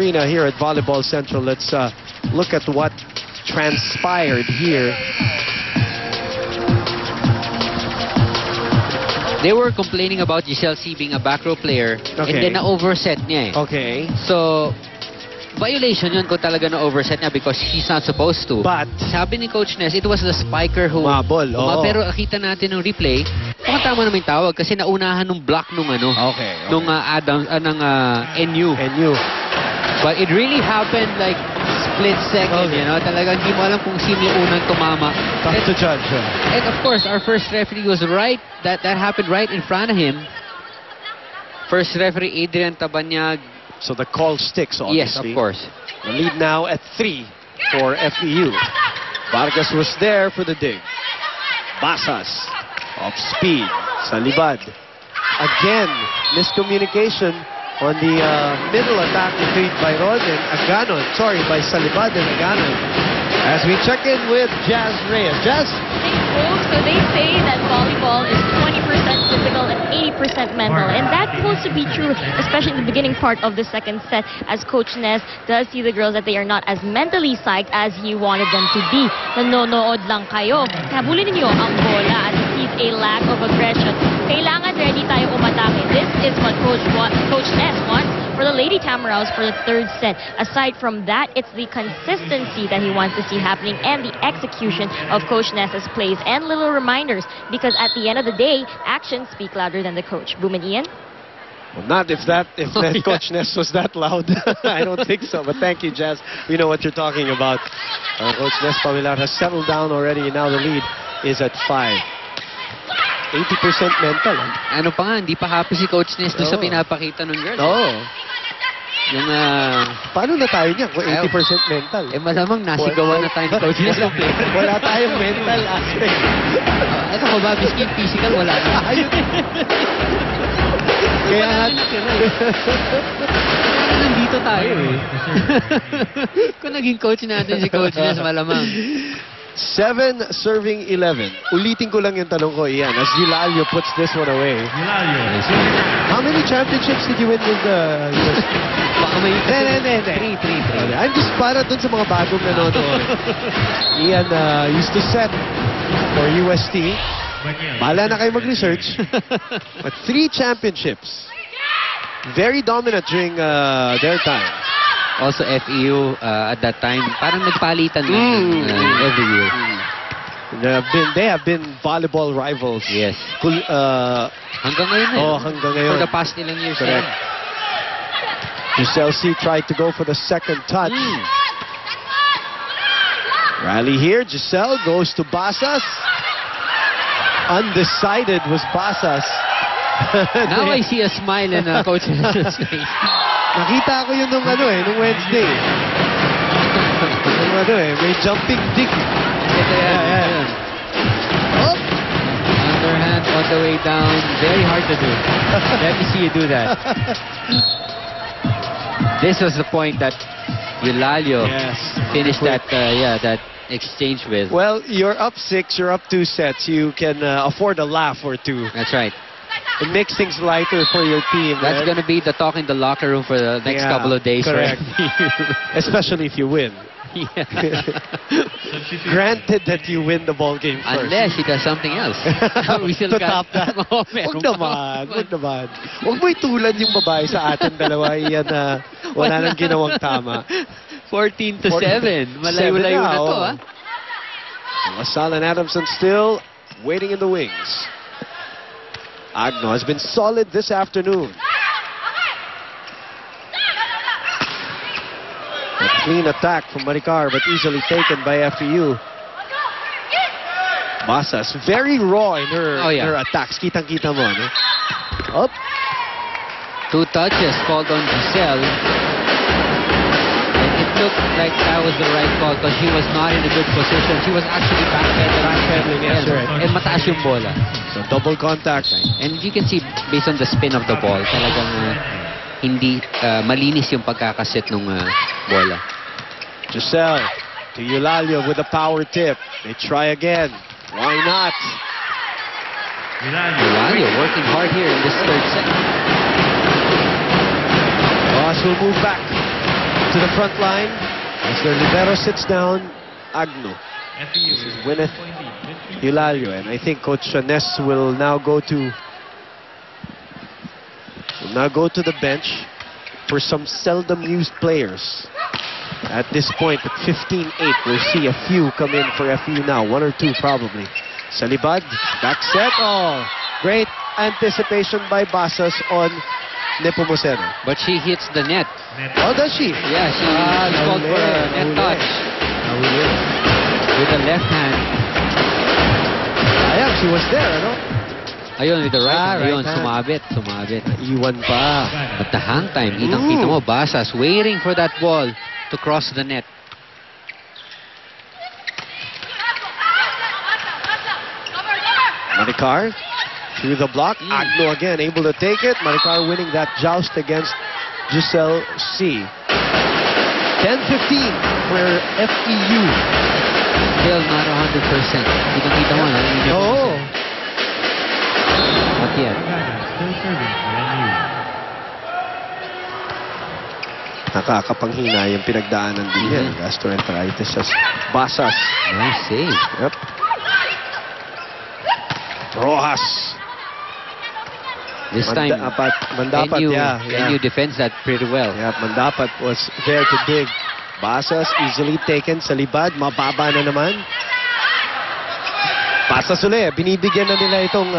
arena here at Volleyball Central. Let's look at what transpired here. They were complaining about Giselle C being a back row player, and then na-overset niya eh. Okay. So, violation yun kung talaga na-overset niya because he's not supposed to. But, sabi ni Coach Ness, it was the spiker who... Mabol, Pero nakita natin ng replay, mukhang tama naman yung tawag kasi naunahan nung block nung ano. Okay. Nung NU. NU. But it really happened like split second, you know? Talagang hindi mo alam kung sino yung unang tumama. Tough to judge. And of course, our first referee was right. That happened right in front of him. First referee, Adrian Tabanyag. So the call sticks, obviously. Yes, of course. The lead now at 3 for FEU. Vargas was there for the dig. Basas, off speed. Salibad. Again, miscommunication on the middle attack between Byron and Aganon. Sorry, by Salibad and Aganon. As we check in with Jazz Reyes. Jazz? So they say that volleyball is 20% physical and 80% mental. And that supposed to be true, especially in the beginning part of the second set, as Coach Ness does see the girls that they are not as mentally psyched as he wanted them to be. Nanonood lang kayo. Habulin ninyo ang bola at sees a lack of aggression. Kailangan ready tayo umatake. This is what Coach Ness wants for the Lady Tamaraws for the third set. Aside from that, it's the consistency that he wants to see happening and the execution of Coach Ness's plays and little reminders, because at the end of the day, actions speak louder than the coach. Boom and Ian? Well, not if Coach Ness was that loud. I don't think so. But thank you, Jazz. We know what you're talking about. Coach Ness Pamilar has settled down already, and now the lead is at 5. 80% mental. Ano pa nga, hindi pa happy si Coach Ness doon sa pinapakita ng girl. Yung, paano na tayo niyan kung 80% mental? Malamang nasigawan na tayo ni Coach Ness. Wala tayong mental aspect. Ito ko ba, biskin physical, wala na. Kaya nga, nandito tayo eh. Kung naging coach natin si Coach Ness, malamang. 7 serving 11. Ulitin ko lang yung tanong ko, Ian, as Gilalio puts this one away. How many championships did you win with the US? Baka may... Hindi. 3. I'm just para dun sa mga bagong nanonood. Ian used to set for UST. Bahala na kayo mag-research. But 3 championships. Very dominant during their time. Also FEU at that time, parang nagpalitan every year. They have been volleyball rivals. Yes. Hanggang ngayon hanggang ngayon. For the past ilang years. Correct. Giselle C tried to go for the second touch. Rally here. Giselle goes to Basas. Undecided was Basas. Now I see a smile in Coach Ness's face. Nakita ko yun nung Wednesday. May jumping dig. Underhand on the way down. Very hard to do. Let me see you do that. This was the point that Gilalio finished that exchange with. Well, you're up 6, you're up 2 sets. You can afford a laugh or 2. That's right. It makes things lighter for your team. That's going to be the talk in the locker room for the next couple of days. Correct. Especially if you win. Granted that you win the ball game first. Unless he does something else. We still to top that. Huwag naman. Huwag mo itulan yung babae sa atin dalawa. Yan na wala nang ginawang tama. 14-7. Malayo-layo na to, ha? LaSalle and Adamson still waiting in the wings. Agno has been solid this afternoon. A clean attack from Maricar, but easily taken by FEU. Basas, very raw in her attacks. Kitang-kita mo, no? Up. 2 touches called on Giselle. And it looked like that was the right call because she was not in a good position. She was actually backpedaling. Yes, right. And mataas yung bola. So double contact. And you can see, based on the spin of the ball, talagang hindi malinis yung pagkakasit ng bola. Giselle to Gilalio with a power tip. They try again. Why not? Gilalio working hard here in this third set. Ross will move back. to the front line. As their libero sits down, Agno. This is Gwyneth Hilario. And I think Coach Ness will now go to the bench for some seldom used players. At this point, at 15-8, we'll see a few come in for FEU now. 1 or 2 probably. Salibad, back set. Oh, great anticipation by Basas on Nepomuceno. But she hits the net. Oh, does she? Yeah, she called for a net touch with the left hand. Ayan, she was there, ano? Ayun, with the right hand. right Ayun, hand. sumabit. Iwan pa. But the hang time, kitang-kita mo, Basas waiting for that ball to cross the net. Maricar through the block. Agno again able to take it. Maricar winning that joust against Giselle C. 10-15 for FEU. Still not 100%. Kitang-kita mo, Oh. Not yet. Nakakapanghina yung pinagdaanan din yan. Gastroenteritis sa Basas. Nice save. Yep. Rojas. This time, Mandapat, NU defends that pretty well. Yeah, Mandapat was there to dig. Basas easily taken sa libad. Mababa na naman. Basas ulit. Binibigyan na nila itong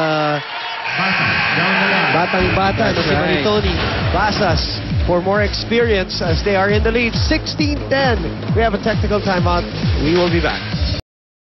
batang-bata na si Maritoni. Basas for more experience as they are in the lead. 16-10. We have a technical timeout. We will be back.